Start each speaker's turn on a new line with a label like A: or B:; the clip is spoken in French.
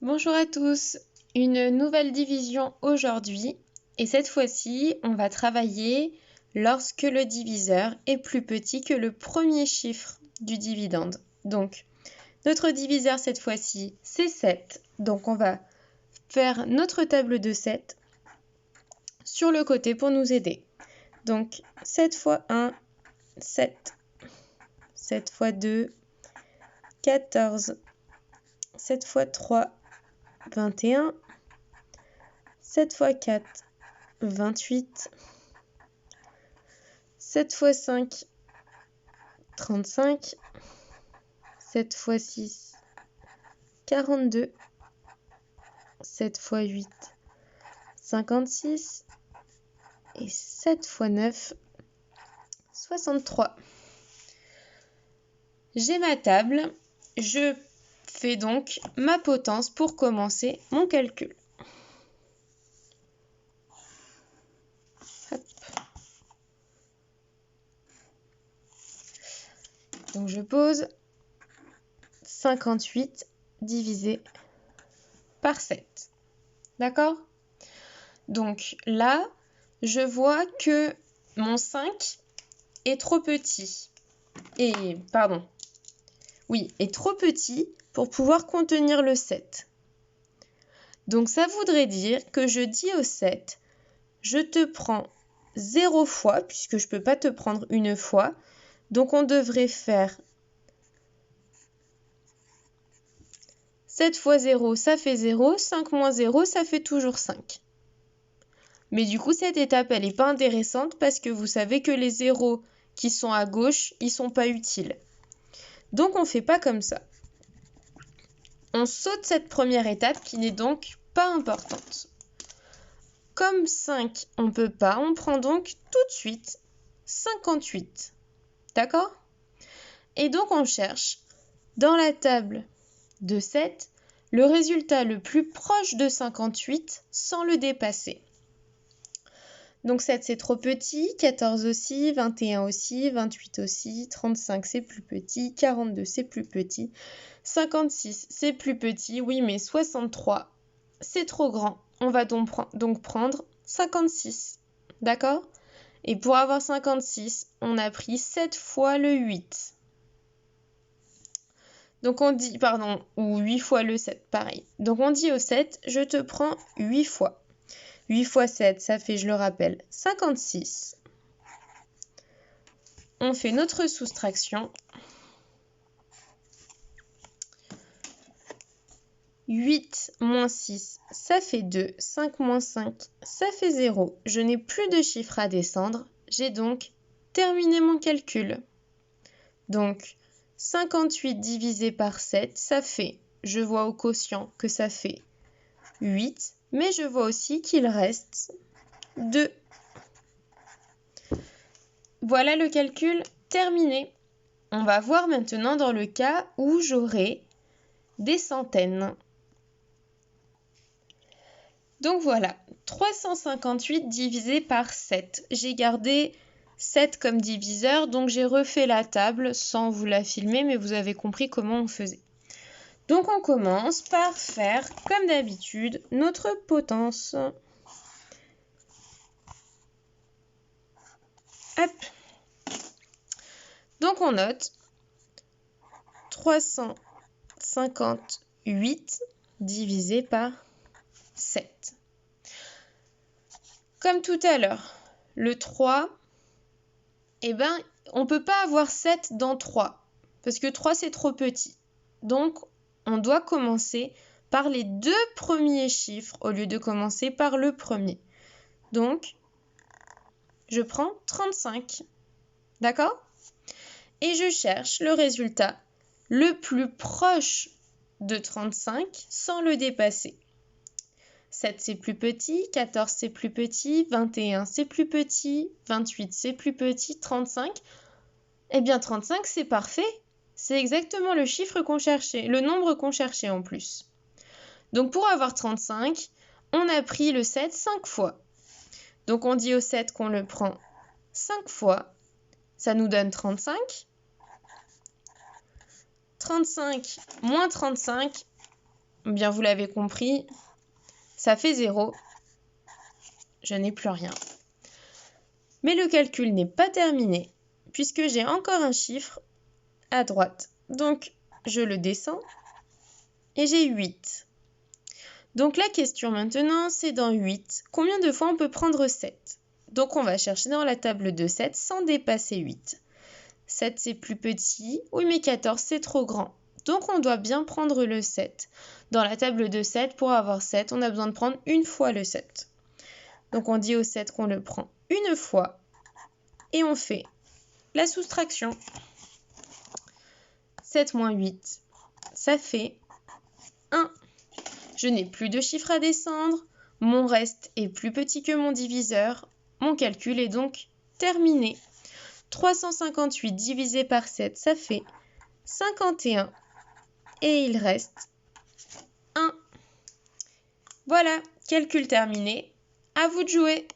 A: Bonjour à tous, une nouvelle division aujourd'hui et cette fois-ci on va travailler lorsque le diviseur est plus petit que le premier chiffre du dividende. Donc notre diviseur cette fois-ci c'est 7, donc on va faire notre table de 7 sur le côté pour nous aider. Donc 7 fois 1, 7, 7 fois 2, 14, 7 fois 3, 21, 7 fois 4, 28, 7 fois 5, 35, 7 fois 6, 42, 7 fois 8, 56 et 7 fois 9, 63. J'ai ma table, je fais donc ma potence pour commencer mon calcul. Hop. Donc je pose 58 divisé par 7. D'accord ? Donc là, je vois que mon 5 est trop petit. Est trop petit pour pouvoir contenir le 7. Donc ça voudrait dire que je dis au 7, je te prends 0 fois, puisque je ne peux pas te prendre une fois. Donc on devrait faire 7 fois 0, ça fait 0. 5 moins 0, ça fait toujours 5. Mais du coup, cette étape, elle n'est pas intéressante parce que vous savez que les zéros qui sont à gauche, ils ne sont pas utiles. Donc on ne fait pas comme ça. On saute cette première étape qui n'est donc pas importante. Comme 5, on ne peut pas, on prend donc tout de suite 58. D'accord ? Et donc on cherche dans la table de 7 le résultat le plus proche de 58 sans le dépasser. Donc 7 c'est trop petit, 14 aussi, 21 aussi, 28 aussi, 35 c'est plus petit, 42 c'est plus petit, 56 c'est plus petit, oui mais 63 c'est trop grand. On va donc prendre 56, d'accord ? Et pour avoir 56, on a pris 7 fois le 8. Donc on dit, ou 8 fois le 7, pareil. Donc on dit au 7, je te prends 8 fois. 8 fois 7, ça fait, je le rappelle, 56. On fait notre soustraction. 8 moins 6, ça fait 2. 5 moins 5, ça fait 0. Je n'ai plus de chiffres à descendre. J'ai donc terminé mon calcul. Donc 58 divisé par 7, ça fait, je vois au quotient que ça fait 8, mais je vois aussi qu'il reste 2. Voilà le calcul terminé. On va voir maintenant dans le cas où j'aurai des centaines. Donc voilà, 358 divisé par 7. J'ai gardé 7 comme diviseur, donc j'ai refait la table sans vous la filmer, mais vous avez compris comment on faisait. Donc on commence par faire, comme d'habitude, notre potence. Hop. Donc on note 358 divisé par 7. Comme tout à l'heure, le 3, on ne peut pas avoir 7 dans 3, parce que 3 c'est trop petit. Donc on doit commencer par les deux premiers chiffres au lieu de commencer par le premier. Donc je prends 35, d'accord ? Et je cherche le résultat le plus proche de 35 sans le dépasser. 7 c'est plus petit, 14 c'est plus petit, 21 c'est plus petit, 28 c'est plus petit, 35. Eh bien 35 c'est parfait, c'est exactement le chiffre qu'on cherchait, le nombre qu'on cherchait en plus. Donc pour avoir 35, on a pris le 7 5 fois. Donc on dit au 7 qu'on le prend 5 fois, ça nous donne 35. 35 moins 35, Bien, vous l'avez compris, ça fait 0. Je n'ai plus rien. Mais le calcul n'est pas terminé, puisque j'ai encore un chiffre à droite. Donc, je le descends et j'ai 8. Donc, la question maintenant, c'est dans 8, combien de fois on peut prendre 7? Donc, on va chercher dans la table de 7 sans dépasser 8. 7, c'est plus petit. Oui, mais 14, c'est trop grand. Donc, on doit bien prendre le 7. Dans la table de 7, pour avoir 7, on a besoin de prendre une fois le 7. Donc, on dit au 7 qu'on le prend une fois et on fait la soustraction. 7 moins 8, ça fait 1. Je n'ai plus de chiffre à descendre. Mon reste est plus petit que mon diviseur. Mon calcul est donc terminé. 358 divisé par 7, ça fait 51. Et il reste 1. Voilà, calcul terminé. À vous de jouer.